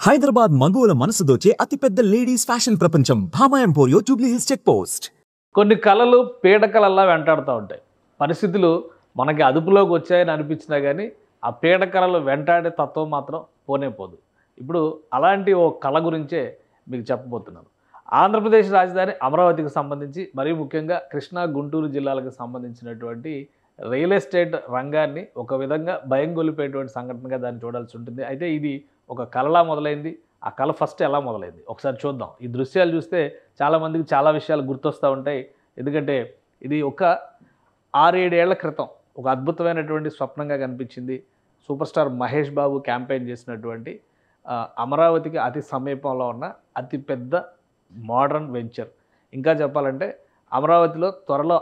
హైదరాబాద్ మగువల మనసు దోచే అతిపెద్ద లేడీస్ ఫ్యాషన్ ప్రపంచం Bhama Emporio Jubilee Hills check post. కొన్ని కళలు పీడకలల్లా వెంటాడుతూ ఉంటాయి. పరిస్థితులు మనకి అదుపులోకి వచ్చాయని అనిపించినా కానీ ఆ పీడకలలు వెంటాడే తత్వం మాత్రం పోనే పోదు. ఇప్పుడు అలాంటి ఓ కళ గురించే మీకు చెప్పబోతున్నాను. ఆంధ్రప్రదేశ్ రాజధాని అమరావతికి సంబంధించి మరీ ముఖ్యంగా కృష్ణా గుంటూరు జిల్లాలకు సంబంధించినటువంటి రియల్ ఎస్టేట్ రంగాన్ని ఒక విధంగా భయం గొలిపేటువంటి సంఘటనగా దాన్ని చూడాల్సి ఉంటుంది. అయితే ఇది ఒక కళలా మొదలైంది. ఆ కళ ఫస్ట్ ఎలా మొదలైంది ఒకసారి చూద్దాం. ఈ దృశ్యాలు చూస్తే చాలామందికి చాలా విషయాలు గుర్తొస్తూ ఉంటాయి. ఎందుకంటే ఇది ఒక 6-7 ఏళ్ల క్రితం ఒక అద్భుతమైనటువంటి స్వప్నంగా కనిపించింది. Super star Mahesh Babu campaign చేసినటువంటి అమరావతికి అతి సమీపంలో ఉన్న అతిపెద్ద మోడర్న్ వెంచర్. ఇంకా చెప్పాలంటే అమరావతిలో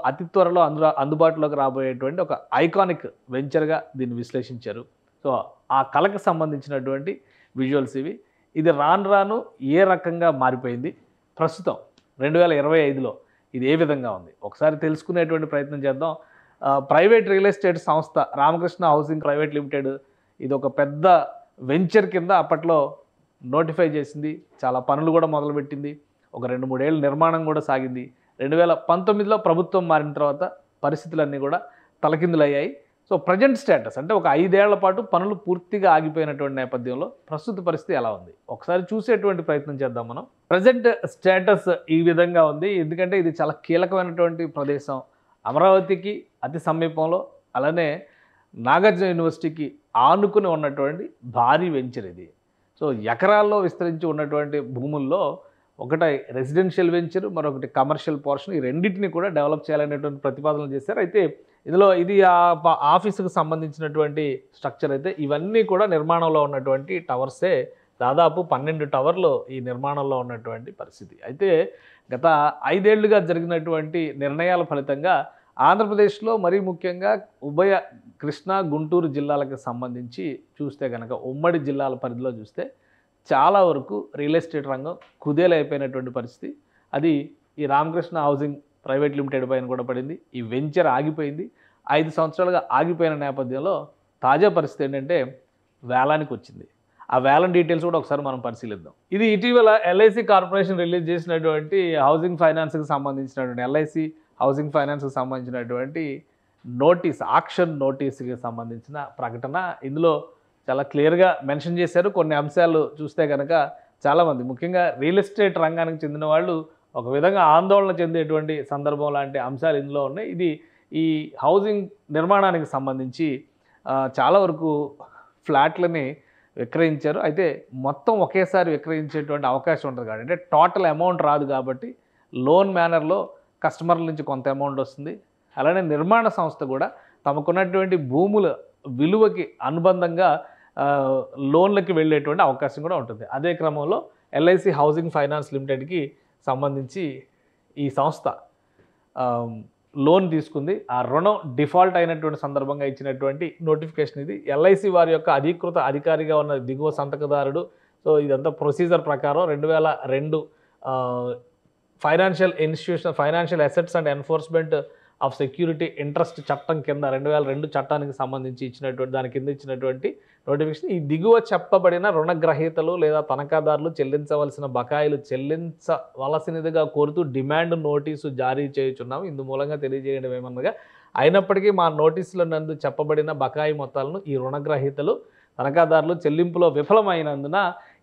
అతి త్వరలో అందుబాటులోకి రాబోయేటువంటి ఒక ఐకానిక్ వెంచర్గా దీన్ని విశ్లేషించారు. సో ఆ కళకు సంబంధించినటువంటి విజువల్స్ ఇవి. ఇది రాను రాను ఏ రకంగా మారిపోయింది, ప్రస్తుతం 2025లో ఇది ఏ విధంగా ఉంది ఒకసారి తెలుసుకునేటువంటి ప్రయత్నం చేద్దాం. ప్రైవేట్ రియల్ ఎస్టేట్ సంస్థ రామకృష్ణ హౌసింగ్ ప్రైవేట్ లిమిటెడ్ ఇది ఒక పెద్ద వెంచర్ కింద అప్పట్లో నోటిఫై చేసింది. చాలా పనులు కూడా మొదలుపెట్టింది. ఒక 2-3 ఏళ్ళ నిర్మాణం కూడా సాగింది. 2019లో ప్రభుత్వం మారిన తర్వాత పరిస్థితులన్నీ కూడా తలకిందులయ్యాయి. సో ప్రజెంట్ స్టేటస్ అంటే ఒక 5 ఏళ్ల పాటు పనులు పూర్తిగా ఆగిపోయినటువంటి నేపథ్యంలో ప్రస్తుత పరిస్థితి ఎలా ఉంది ఒకసారి చూసేటువంటి ప్రయత్నం చేద్దాం మనం. ప్రజెంట్ స్టేటస్ ఈ విధంగా ఉంది. ఎందుకంటే ఇది చాలా కీలకమైనటువంటి ప్రదేశం. అమరావతికి అతి సమీపంలో, అలానే నాగార్జున యూనివర్సిటీకి ఆనుకుని ఉన్నటువంటి భారీ వెంచర్ ఇది. సో ఎకరాల్లో విస్తరించి ఉన్నటువంటి భూముల్లో ఒకటి రెసిడెన్షియల్ వెంచర్, మరొకటి కమర్షియల్ పోర్షన్. ఈ రెండింటిని కూడా డెవలప్ చేయాలనేటువంటి ప్రతిపాదనలు చేశారు. అయితే ఇందులో ఇది ఆఫీసుకు సంబంధించినటువంటి స్ట్రక్చర్. అయితే ఇవన్నీ కూడా నిర్మాణంలో ఉన్నటువంటి టవర్సే. దాదాపు 12 టవర్లు ఈ నిర్మాణంలో ఉన్నటువంటి పరిస్థితి. అయితే గత 5 ఏళ్లుగా జరిగినటువంటి నిర్ణయాల ఫలితంగా ఆంధ్రప్రదేశ్లో మరీ ముఖ్యంగా ఉభయ కృష్ణా గుంటూరు జిల్లాలకు సంబంధించి చూస్తే కనుక ఉమ్మడి జిల్లాల పరిధిలో చూస్తే చాలా వరకు రియల్ ఎస్టేట్ రంగం కుదేలైపోయినటువంటి పరిస్థితి. అది ఈ రామకృష్ణ హౌసింగ్ ప్రైవేట్ లిమిటెడ్ పైన కూడా పడింది. ఈ వెంచర్ ఆగిపోయింది. 5 సంవత్సరాలుగా ఆగిపోయిన నేపథ్యంలో తాజా పరిస్థితి ఏంటంటే వేలానికి వచ్చింది. ఆ వేలం డీటెయిల్స్ కూడా ఒకసారి మనం పరిశీలిద్దాం. ఇది ఇటీవల ఎల్ఐసి కార్పొరేషన్ రిలీజ్ చేసినటువంటి హౌసింగ్ ఫైనాన్స్కి సంబంధించినటువంటి హౌసింగ్ ఫైనాన్స్కి సంబంధించినటువంటి నోటీస్, ఆక్షన్ నోటీస్కి సంబంధించిన ప్రకటన. ఇందులో చాలా క్లియర్గా మెన్షన్ చేశారు. కొన్ని అంశాలు చూస్తే కనుక చాలామంది ముఖ్యంగా రియల్ ఎస్టేట్ రంగానికి చెందిన వాళ్ళు ఒక విధంగా ఆందోళన చెందేటువంటి సందర్భం లాంటి అంశాలు ఇందులో ఉన్నాయి. ఇది ఈ హౌసింగ్ నిర్మాణానికి సంబంధించి చాలా వరకు ఫ్లాట్లని విక్రయించారు. అయితే మొత్తం ఒకేసారి విక్రయించేటువంటి అవకాశం ఉంటుంది కాబట్టి, అంటే టోటల్ అమౌంట్ రాదు కాబట్టి లోన్ మేనర్లో కస్టమర్ల నుంచి కొంత అమౌంట్ వస్తుంది. అలానే నిర్మాణ సంస్థ కూడా తమకున్నటువంటి భూముల విలువకి అనుబంధంగా లోన్లకి వెళ్ళేటువంటి అవకాశం కూడా ఉంటుంది. అదే క్రమంలో ఎల్ఐసి హౌసింగ్ ఫైనాన్స్ లిమిటెడ్కి సంబంధించి ఈ సంస్థ లోన్ తీసుకుంది. ఆ రుణం డిఫాల్ట్ అయినటువంటి సందర్భంగా ఇచ్చినటువంటి నోటిఫికేషన్ ఇది. ఎల్ఐసి వారి యొక్క అధికృత అధికారిగా ఉన్న దిగువ సంతకదారుడు. సో ఇదంతా ప్రొసీజర్ ప్రకారం 2002 financial assets and enforcement of security interest చట్టం కింద 2002 చట్టానికి సంబంధించి ఇచ్చినటువంటి దాని కింద ఇచ్చినటువంటి నోటిఫికేషన్. ఈ దిగువ చెప్పబడిన రుణగ్రహీతలు లేదా తనఖాదారులు చెల్లించవలసిన బకాయిలు చెల్లించవలసినదిగా కోరుతూ డిమాండ్ నోటీసు జారీ చేయుచున్నాము. ఇందు మూలంగా తెలియజేయడం ఏమనగా, అయినప్పటికీ మా నోటీసులో నందు చెప్పబడిన బకాయి మొత్తాలను ఈ రుణగ్రహీతలు తనఖాదారులు చెల్లింపులో విఫలమైనందున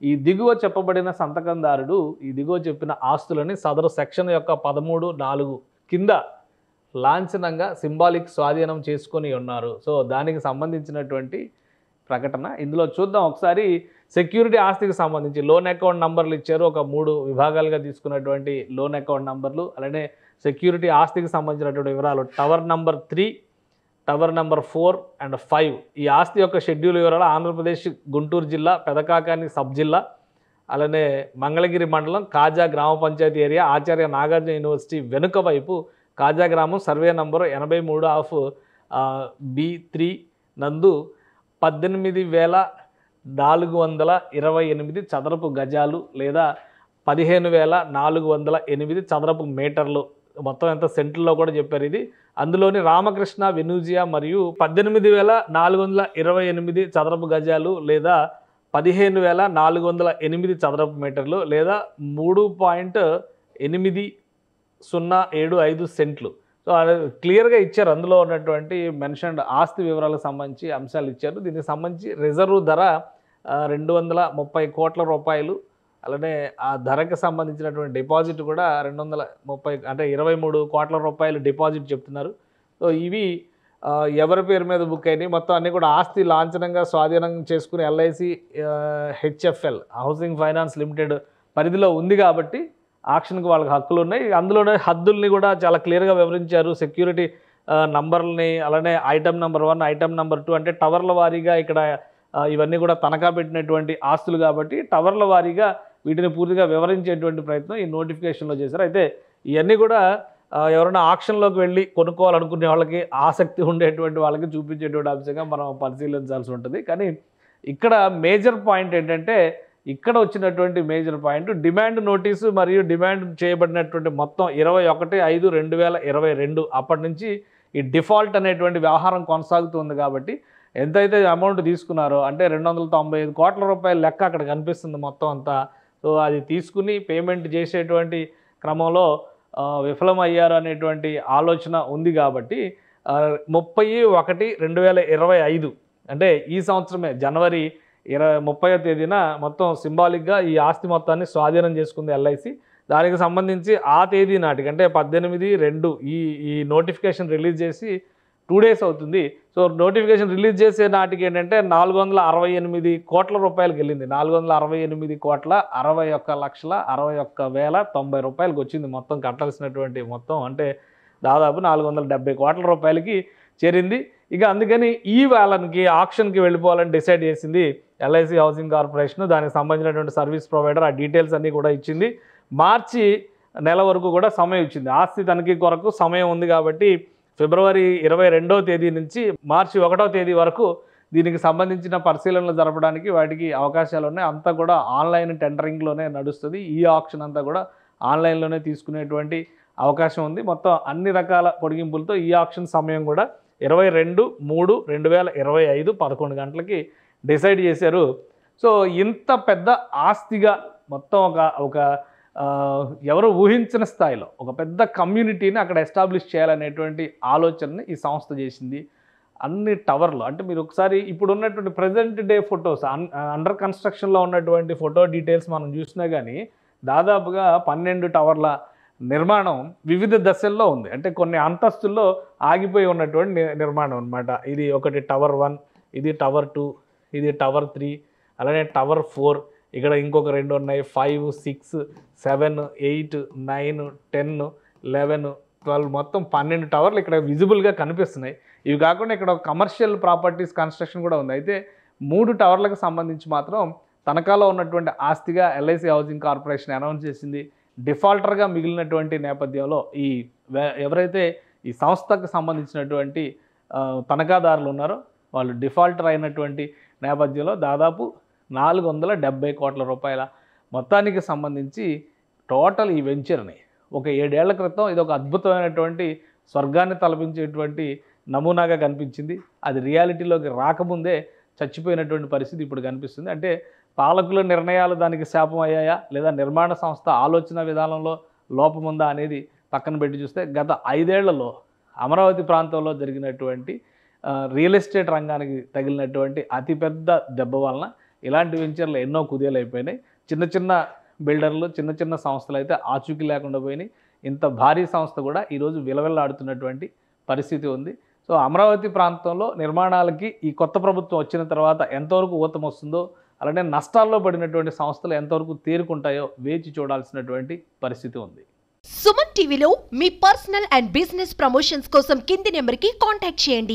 ఈ దిగువ చెప్పబడిన సంతకందారుడు ఈ దిగువ చెప్పిన ఆస్తులని సదరు సెక్షన్ యొక్క 13(4) కింద లాంఛనంగా సింబాలిక్ స్వాధీనం చేసుకొని ఉన్నారు. సో దానికి సంబంధించినటువంటి ప్రకటన ఇందులో చూద్దాం ఒకసారి. సెక్యూరిటీ ఆస్తికి సంబంధించి లోన్ అకౌంట్ నంబర్లు ఇచ్చారు. ఒక 3 విభాగాలుగా తీసుకున్నటువంటి లోన్ అకౌంట్ నంబర్లు, అలానే సెక్యూరిటీ ఆస్తికి సంబంధించినటువంటి వివరాలు. Tower number 3, tower number 4 and 5. ఈ ఆస్తి యొక్క షెడ్యూల్ వివరాలు ఆంధ్రప్రదేశ్ గుంటూరు జిల్లా పెదకాకాని సబ్ జిల్లా, అలానే మంగళగిరి మండలం కాజా గ్రామ పంచాయతీ ఏరియా, ఆచార్య నాగార్జున యూనివర్సిటీ వెనుక వైపు కాజా గ్రామం, సర్వే నంబరు 83 ఆఫ్ B3 నందు 18,428 చదరపు గజాలు లేదా 15,408 చదరపు మీటర్లు. మొత్తం ఎంత సెంట్లలో కూడా చెప్పారు ఇది. అందులోని రామకృష్ణ వెనూజియా మరియు 18,428 చదరపు గజాలు లేదా 15,408 చదరపు మీటర్లు లేదా 3.8075 సెంట్లు. సో అది క్లియర్గా ఇచ్చారు. అందులో ఉన్నటువంటి మెన్షన్డ్ ఆస్తి వివరాలకు సంబంధించి అంశాలు ఇచ్చారు. దీనికి సంబంధించి రిజర్వ్ ధర 230 కోట్ల రూపాయలు. అలానే ఆ ధరకు సంబంధించినటువంటి డిపాజిట్ కూడా 230 అంటే 23 కోట్ల రూపాయలు డిపాజిట్ చెప్తున్నారు. సో ఇవి ఎవరి పేరు మీద బుక్ అయినాయి మొత్తం అన్నీ కూడా ఆస్తి లాంఛనంగా స్వాధీనం చేసుకుని LIC HFL housing finance limited పరిధిలో ఉంది కాబట్టి ఆక్షన్కి వాళ్ళకి హక్కులు ఉన్నాయి. అందులోనే హద్దుల్ని కూడా చాలా క్లియర్గా వివరించారు. సెక్యూరిటీ నంబర్లని, అలానే ఐటమ్ నెంబర్ 1, ఐటమ్ నెంబర్ 2 అంటే టవర్ల వారీగా ఇక్కడ ఇవన్నీ కూడా తనఖా పెట్టినటువంటి ఆస్తులు కాబట్టి టవర్ల వారీగా వీటిని పూర్తిగా వివరించేటువంటి ప్రయత్నం ఈ నోటిఫికేషన్లో చేశారు. అయితే ఇవన్నీ కూడా ఎవరైనా ఆక్షన్లోకి వెళ్ళి కొనుక్కోవాలనుకునే వాళ్ళకి, ఆసక్తి ఉండేటువంటి వాళ్ళకి చూపించేటువంటి అంశంగా మనం పరిశీలించాల్సి ఉంటుంది. కానీ ఇక్కడ మేజర్ పాయింట్ ఏంటంటే, ఇక్కడ వచ్చినటువంటి మేజర్ పాయింట్ డిమాండ్ నోటీసు మరియు డిమాండ్ చేయబడినటువంటి మొత్తం 21/5/2022 అప్పటి నుంచి ఈ డిఫాల్ట్ అనేటువంటి వ్యవహారం కొనసాగుతుంది. కాబట్టి ఎంతైతే అమౌంట్ తీసుకున్నారో అంటే 295 కోట్ల రూపాయల లెక్క అక్కడ కనిపిస్తుంది మొత్తం అంతా. సో అది తీసుకుని పేమెంట్ చేసేటువంటి క్రమంలో విఫలమయ్యారు అనేటువంటి ఆలోచన ఉంది. కాబట్టి 30/1/2025 అంటే ఈ సంవత్సరమే జనవరి 30వ తేదీన మొత్తం సింబాలిక్గా ఈ ఆస్తి మొత్తాన్ని స్వాధీనం చేసుకుంది ఎల్ఐసి. దానికి సంబంధించి ఆ తేదీ నాటికి అంటే 18/2 ఈ నోటిఫికేషన్ రిలీజ్ చేసి 2 డేస్ అవుతుంది. సో నోటిఫికేషన్ రిలీజ్ చేసే నాటికి ఏంటంటే 468 కోట్ల రూపాయలకి వెళ్ళింది. 468,61,61,60,90 రూపాయలకి వచ్చింది మొత్తం కట్టాల్సినటువంటి మొత్తం. అంటే దాదాపు 470 కోట్ల రూపాయలకి చేరింది. ఇక అందుకని ఈ వేళకి ఆక్షన్కి వెళ్ళిపోవాలని డిసైడ్ చేసింది ఎల్ఐసి హౌసింగ్ కార్పొరేషన్. దానికి సంబంధించినటువంటి సర్వీస్ ప్రొవైడర్ ఆ డీటెయిల్స్ అన్నీ కూడా ఇచ్చింది. మార్చి నెల వరకు కూడా సమయం ఇచ్చింది. ఆస్తి తనిఖీ కొరకు సమయం ఉంది కాబట్టి ఫిబ్రవరి 22వ తేదీ నుంచి మార్చి 1వ తేదీ వరకు దీనికి సంబంధించిన పరిశీలనలు జరపడానికి వాటికి అవకాశాలు ఉన్నాయి. అంతా కూడా ఆన్లైన్ టెండరింగ్లోనే నడుస్తుంది. ఈ ఆప్షన్ అంతా కూడా ఆన్లైన్లోనే తీసుకునేటువంటి అవకాశం ఉంది. మొత్తం అన్ని రకాల పొడిగింపులతో ఈ ఆప్షన్ సమయం కూడా 22/3/2025 11 గంటలకి డిసైడ్ చేశారు. సో ఇంత పెద్ద ఆస్తిగా మొత్తం ఒక ఎవరు ఊహించిన స్థాయిలో ఒక పెద్ద కమ్యూనిటీని అక్కడ ఎస్టాబ్లిష్ చేయాలనేటువంటి ఆలోచనని ఈ సంస్థ చేసింది. అన్ని టవర్లు అంటే మీరు ఒకసారి ఇప్పుడు ఉన్నటువంటి ప్రజెంట్ డే ఫొటోస్ అండర్ కన్స్ట్రక్షన్లో ఉన్నటువంటి ఫోటో డీటెయిల్స్ మనం చూసినా కానీ దాదాపుగా 12 టవర్ల నిర్మాణం వివిధ దశల్లో ఉంది. అంటే కొన్ని అంతస్తుల్లో ఆగిపోయి ఉన్నటువంటి నిర్మాణం అనమాట. ఇది ఒకటి టవర్ 1, ఇది టవర్ 2, ఇది టవర్ 3, అలానే టవర్ 4, ఇక్కడ ఇంకొక 2 ఉన్నాయి. 5, 6, 7, 8, 9, 10, 11, 12 మొత్తం 12 టవర్లు ఇక్కడ విజిబుల్గా కనిపిస్తున్నాయి. ఇవి కాకుండా ఇక్కడ ఒక కమర్షియల్ ప్రాపర్టీస్ కన్స్ట్రక్షన్ కూడా ఉంది. అయితే 3 టవర్లకు సంబంధించి మాత్రం తనఖాలో ఉన్నటువంటి ఆస్తిగా ఎల్ఐసి హౌసింగ్ కార్పొరేషన్ అనౌన్స్ చేసింది. డిఫాల్టర్గా మిగిలినటువంటి నేపథ్యంలో ఎవరైతే ఈ సంస్థకు సంబంధించినటువంటి తనఖాదారులు ఉన్నారో వాళ్ళు డిఫాల్టర్ అయినటువంటి నేపథ్యంలో దాదాపు 470 కోట్ల రూపాయల మొత్తానికి సంబంధించి టోటల్ ఈ వెంచర్ని ఒక 7 ఏళ్ల క్రితం ఇది ఒక అద్భుతమైనటువంటి స్వర్గాన్ని తలపించేటువంటి నమూనాగా కనిపించింది. అది రియాలిటీలోకి రాకముందే చచ్చిపోయినటువంటి పరిస్థితి ఇప్పుడు కనిపిస్తుంది. అంటే పాలకుల నిర్ణయాలు దానికి శాపం అయ్యాయా లేదా నిర్మాణ సంస్థ ఆలోచన విధానంలో లోపం ఉందా అనేది పక్కన పెట్టి చూస్తే గత 5 ఏళ్లలో అమరావతి ప్రాంతంలో జరిగినటువంటి రియల్ ఎస్టేట్ రంగానికి తగిలినటువంటి అతిపెద్ద దెబ్బ వలన ఇలాంటి వెంచర్లు ఎన్నో కుదేలైపోయినాయి. చిన్న చిన్న బిల్డర్లు, చిన్న చిన్న సంస్థలు అయితే ఆచూకీ లేకుండా పోయినాయి. ఇంత భారీ సంస్థ కూడా ఈరోజు విలవిల్లాడుతున్నటువంటి పరిస్థితి ఉంది. సో అమరావతి ప్రాంతంలో నిర్మాణాలకి ఈ కొత్త ప్రభుత్వం వచ్చిన తర్వాత ఎంతవరకు ఊతం వస్తుందో, అలానే నష్టాల్లో పడినటువంటి సంస్థలు ఎంతవరకు తేరుకుంటాయో వేచి చూడాల్సినటువంటి పరిస్థితి ఉంది. సుమన్ టీవీలో మీ పర్సనల్ అండ్ బిజినెస్ ప్రమోషన్స్ కోసం కింది నెంబర్కి కాంటాక్ట్ చేయండి.